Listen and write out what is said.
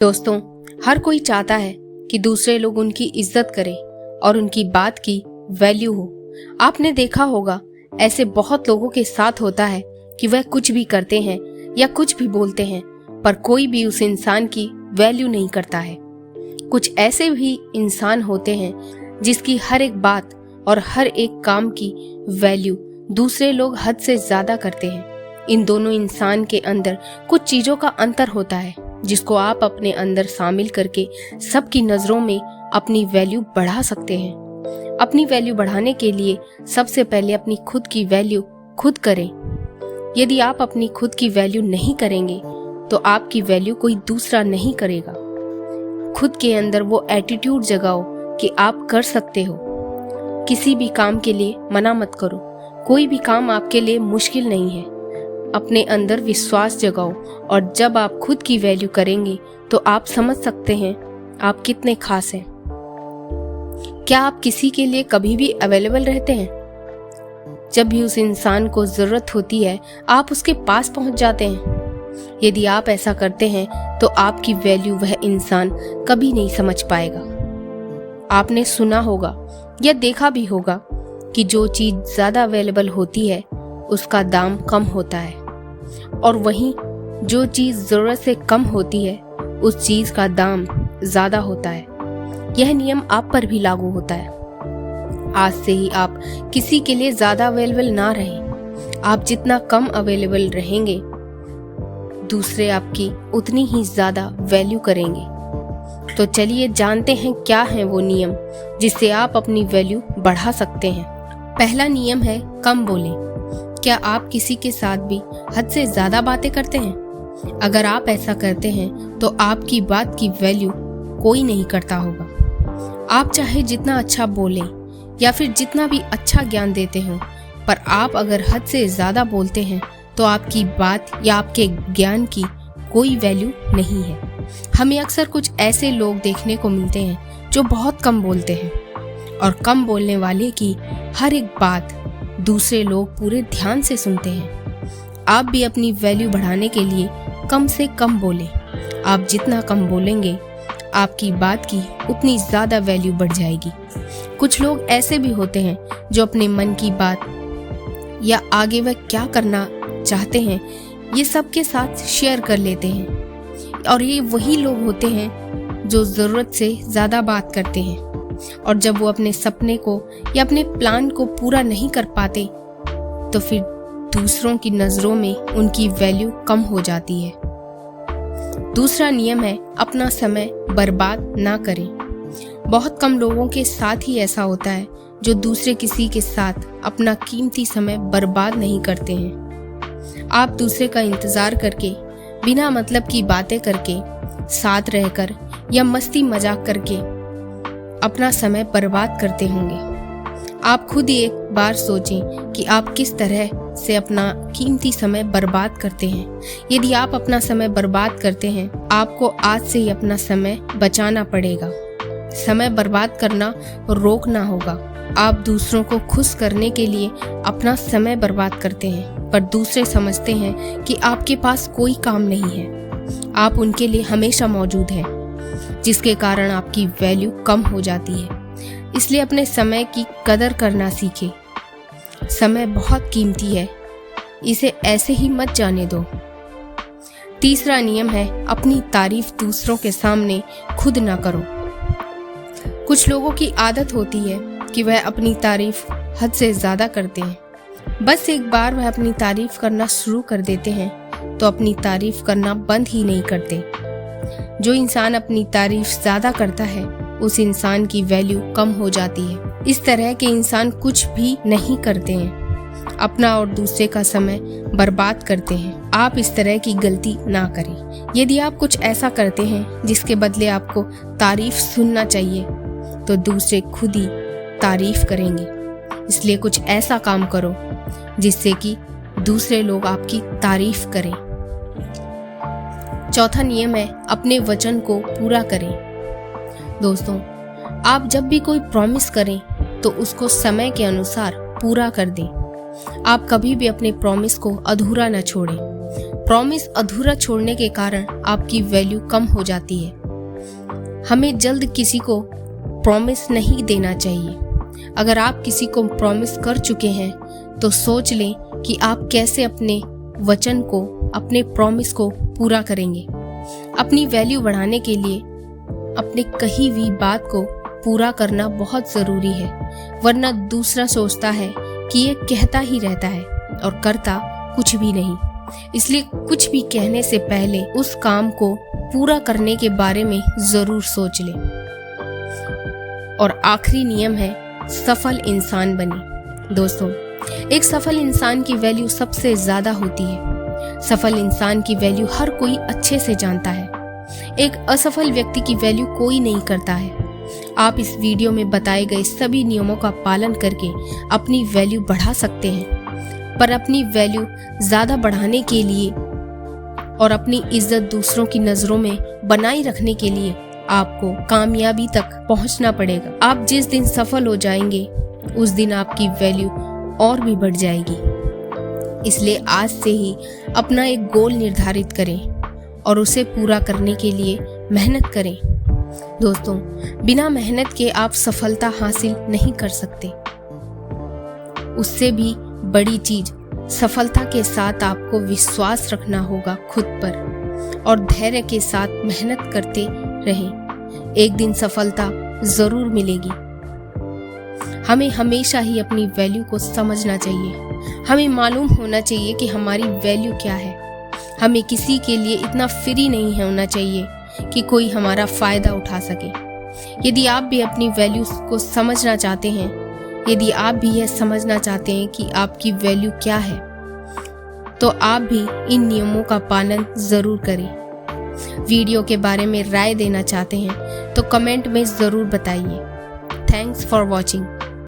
दोस्तों, हर कोई चाहता है कि दूसरे लोग उनकी इज्जत करें और उनकी बात की वैल्यू हो। आपने देखा होगा ऐसे बहुत लोगों के साथ होता है कि वह कुछ भी करते हैं या कुछ भी बोलते हैं पर कोई भी उस इंसान की वैल्यू नहीं करता है। कुछ ऐसे भी इंसान होते हैं जिसकी हर एक बात और हर एक काम की वैल्यू दूसरे लोग हद से ज्यादा करते हैं। इन दोनों इंसान के अंदर कुछ चीजों का अंतर होता है जिसको आप अपने अंदर शामिल करके सबकी नजरों में अपनी वैल्यू बढ़ा सकते हैं। अपनी वैल्यू बढ़ाने के लिए सबसे पहले अपनी खुद की वैल्यू खुद करें। यदि आप अपनी खुद की वैल्यू नहीं करेंगे तो आपकी वैल्यू कोई दूसरा नहीं करेगा। खुद के अंदर वो एटीट्यूड जगाओ कि आप कर सकते हो। किसी भी काम के लिए मना मत करो। कोई भी काम आपके लिए मुश्किल नहीं है। अपने अंदर विश्वास जगाओ और जब आप खुद की वैल्यू करेंगे तो आप समझ सकते हैं आप कितने खास हैं। क्या आप किसी के लिए कभी भी अवेलेबल रहते हैं? जब भी उस इंसान को जरूरत होती है आप उसके पास पहुंच जाते हैं। यदि आप ऐसा करते हैं तो आपकी वैल्यू वह इंसान कभी नहीं समझ पाएगा। आपने सुना होगा या देखा भी होगा कि जो चीज ज्यादा अवेलेबल होती है उसका दाम कम होता है और वहीं जो चीज जरूरत से कम होती है उस चीज का दाम ज्यादा होता है। यह नियम आप पर भी लागू होता है। आज से ही आप किसी के लिए ज्यादा अवेलेबल ना रहें। आप जितना कम अवेलेबल रहेंगे दूसरे आपकी उतनी ही ज्यादा वैल्यू करेंगे। तो चलिए जानते हैं क्या है वो नियम जिससे आप अपनी वैल्यू बढ़ा सकते हैं। पहला नियम है कम बोलें। क्या आप किसी के साथ भी हद से ज्यादा बातें करते हैं? अगर आप ऐसा करते हैं तो आपकी बात की वैल्यू कोई नहीं करता होगा। आप चाहे जितना अच्छा बोलें या फिर जितना भी अच्छा ज्ञान देते हो, पर आप अगर हद से ज्यादा बोलते हैं तो आपकी बात या आपके ज्ञान की कोई वैल्यू नहीं है। हमें अक्सर कुछ ऐसे लोग देखने को मिलते हैं जो बहुत कम बोलते हैं और कम बोलने वाले की हर एक बात दूसरे लोग पूरे ध्यान से सुनते हैं। आप भी अपनी वैल्यू बढ़ाने के लिए कम से कम बोलें। आप जितना कम बोलेंगे आपकी बात की उतनी ज्यादा वैल्यू बढ़ जाएगी। कुछ लोग ऐसे भी होते हैं जो अपने मन की बात या आगे वह क्या करना चाहते हैं ये सबके साथ शेयर कर लेते हैं और ये वही लोग होते हैं जो जरूरत से ज्यादा बात करते हैं और जब वो अपने सपने को या अपने प्लान को पूरा नहीं कर पाते तो फिर दूसरों की नजरों में उनकी वैल्यू कम हो जाती है। दूसरा नियम है अपना समय बर्बाद ना करें। बहुत कम लोगों के साथ ही ऐसा होता है जो दूसरे किसी के साथ अपना कीमती समय बर्बाद नहीं करते हैं। आप दूसरे का इंतजार करके, बिना मतलब की बातें करके, साथ रहकर या मस्ती मजाक करके अपना समय बर्बाद करते होंगे। आप खुद ही एक बार सोचें कि आप किस तरह से अपना कीमती समय बर्बाद करते हैं। यदि आप अपना समय बर्बाद करते हैं आपको आज से ही अपना समय बचाना पड़ेगा। समय बर्बाद करना रोकना होगा। आप दूसरों को खुश करने के लिए अपना समय बर्बाद करते हैं पर दूसरे समझते हैं कि आपके पास कोई काम नहीं है। आप उनके लिए हमेशा मौजूद हैं जिसके कारण आपकी वैल्यू कम हो जाती है। इसलिए अपने समय की कदर करना सीखें। समय बहुत कीमती है, इसे ऐसे ही मत जाने दो। तीसरा नियम है अपनी तारीफ दूसरों के सामने खुद ना करो। कुछ लोगों की आदत होती है कि वह अपनी तारीफ हद से ज्यादा करते हैं। बस एक बार वह अपनी तारीफ करना शुरू कर देते हैं तो अपनी तारीफ करना बंद ही नहीं करते। जो इंसान अपनी तारीफ ज्यादा करता है उस इंसान की वैल्यू कम हो जाती है। इस तरह के इंसान कुछ भी नहीं करते हैं, अपना और दूसरे का समय बर्बाद करते हैं। आप इस तरह की गलती ना करें। यदि आप कुछ ऐसा करते हैं जिसके बदले आपको तारीफ सुनना चाहिए तो दूसरे खुद ही तारीफ करेंगे। इसलिए कुछ ऐसा काम करो जिससे कि दूसरे लोग आपकी तारीफ करें। चौथा नियम है अपने वचन को पूरा करें। दोस्तों, आप जब भी कोई प्रॉमिस करें तो उसको समय के अनुसार पूरा कर दें। आप कभी भी अपने प्रॉमिस को अधूरा न छोड़ें। प्रॉमिस अधूरा छोड़ने के कारण आपकी वैल्यू कम हो जाती है। हमें जल्द किसी को प्रॉमिस नहीं देना चाहिए। अगर आप किसी को प्रॉमिस कर चुके हैं तो सोच लें कि आप कैसे अपने वचन को, अपने प्रॉमिस को पूरा करेंगे। अपनी वैल्यू बढ़ाने के लिए अपने कही हुई बात को पूरा करना बहुत ज़रूरी है, वरना दूसरा सोचता है कि ये कहता ही रहता है और करता कुछ भी नहीं। इसलिए कुछ भी कहने से पहले उस काम को पूरा करने के बारे में ज़रूर सोच लें। और आखिरी नियम है, सफल इंसान बने। दोस्तों, एक सफल इंसान की वैल्यू सबसे ज़्यादा होती है। सफल इंसान की वैल्यू हर कोई अच्छे से जानता है। एक असफल व्यक्ति की वैल्यू कोई नहीं करता है। आप इस वीडियो में बताए गए सभी नियमों का पालन करके अपनी वैल्यू बढ़ा सकते हैं, पर अपनी वैल्यू ज़्यादा बढ़ाने के लिए और अपनी इज्जत दूसरों की नज़रों में बनाए रखने के लिए आपको कामयाबी तक पहुंचना पड़ेगा। आप जिस दिन सफल हो जाएंगे उस दिन आपकी वैल्यू और भी बढ़ जाएगी। इसलिए आज से ही अपना एक गोल निर्धारित करें और उसे पूरा करने के लिए मेहनत करें। दोस्तों, बिना मेहनत के आप सफलता हासिल नहीं कर सकते। उससे भी बड़ी चीज, सफलता के साथ आपको विश्वास रखना होगा खुद पर और धैर्य के साथ मेहनत करते रहें। एक दिन सफलता जरूर मिलेगी। हमें हमेशा ही अपनी वैल्यू को समझना चाहिए। हमें मालूम होना चाहिए कि हमारी वैल्यू क्या है। हमें किसी के लिए इतना फ्री नहीं होना चाहिए कि कोई हमारा फायदा उठा सके। यदि आप भी अपनी वैल्यू को समझना चाहते हैं, यदि आप भी यह समझना चाहते हैं कि आपकी वैल्यू क्या है, तो आप भी इन नियमों का पालन जरूर करें। वीडियो के बारे में राय देना चाहते हैं तो कमेंट में जरूर बताइए। Thanks for watching.